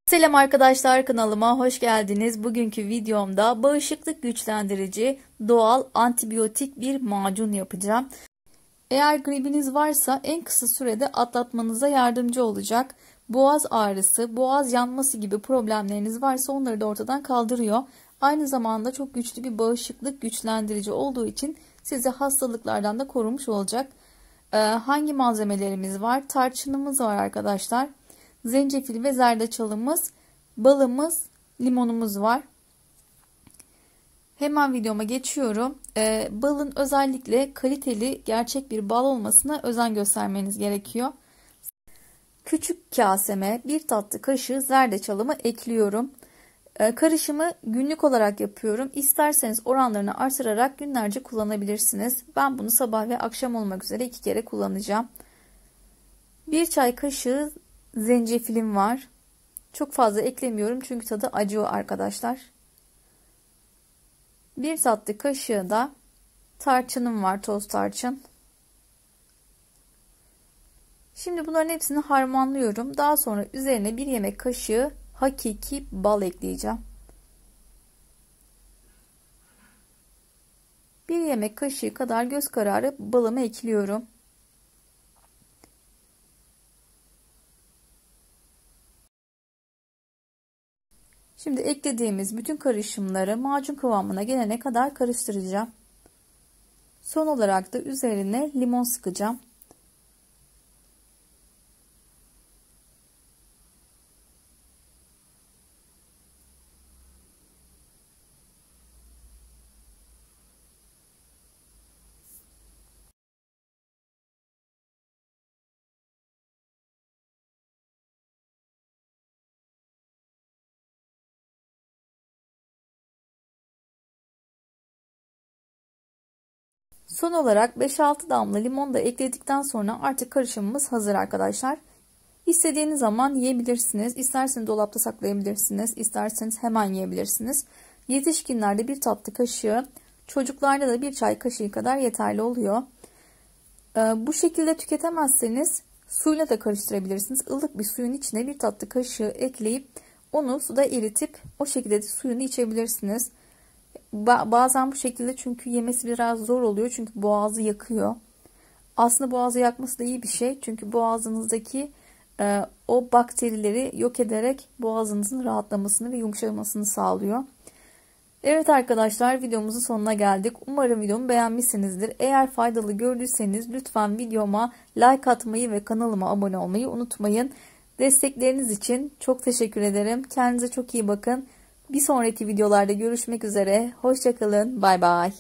Selam arkadaşlar, kanalıma hoş geldiniz. Bugünkü videomda bağışıklık güçlendirici doğal antibiyotik bir macun yapacağım. Eğer gribiniz varsa en kısa sürede atlatmanıza yardımcı olacak. Boğaz ağrısı, boğaz yanması gibi problemleriniz varsa onları da ortadan kaldırıyor. Aynı zamanda çok güçlü bir bağışıklık güçlendirici olduğu için sizi hastalıklardan da korumuş olacak. Hangi malzemelerimiz var? Tarçınımız var arkadaşlar. Zencefil ve zerdeçalımız, balımız, limonumuz var. Hemen videoma geçiyorum. Balın özellikle kaliteli, gerçek bir bal olmasına özen göstermeniz gerekiyor. Küçük kaseme 1 tatlı kaşığı zerdeçalımı ekliyorum. Karışımı günlük olarak yapıyorum. İsterseniz oranlarını artırarak günlerce kullanabilirsiniz. Ben bunu sabah ve akşam olmak üzere 2 kere kullanacağım. 1 çay kaşığı zencefilim var. Çok fazla eklemiyorum çünkü tadı acıyor arkadaşlar. 1 tatlı kaşığı da tarçınım var, toz tarçın. Şimdi bunların hepsini harmanlıyorum. Daha sonra üzerine 1 yemek kaşığı hakiki bal ekleyeceğim. 1 yemek kaşığı kadar göz kararı balımı ekliyorum. Şimdi eklediğimiz bütün karışımları macun kıvamına gelene kadar karıştıracağım. Son olarak da üzerine limon sıkacağım. Son olarak 5-6 damla limon da ekledikten sonra artık karışımımız hazır arkadaşlar. İstediğiniz zaman yiyebilirsiniz. İsterseniz dolapta saklayabilirsiniz. İsterseniz hemen yiyebilirsiniz. Yetişkinlerde 1 tatlı kaşığı, çocuklarda da 1 çay kaşığı kadar yeterli oluyor. Bu şekilde tüketemezseniz suyla da karıştırabilirsiniz. Ilık bir suyun içine 1 tatlı kaşığı ekleyip onu suda eritip o şekilde de suyunu içebilirsiniz. Bazen bu şekilde çünkü yemesi biraz zor oluyor. Çünkü boğazı yakıyor. Aslında boğazı yakması da iyi bir şey. Çünkü boğazınızdaki o bakterileri yok ederek boğazınızın rahatlamasını ve yumuşamasını sağlıyor. Evet arkadaşlar, videomuzun sonuna geldik. Umarım videomu beğenmişsinizdir. Eğer faydalı gördüyseniz lütfen videoma like atmayı ve kanalıma abone olmayı unutmayın. Destekleriniz için çok teşekkür ederim. Kendinize çok iyi bakın. Bir sonraki videolarda görüşmek üzere. Hoşça kalın. Bay bay.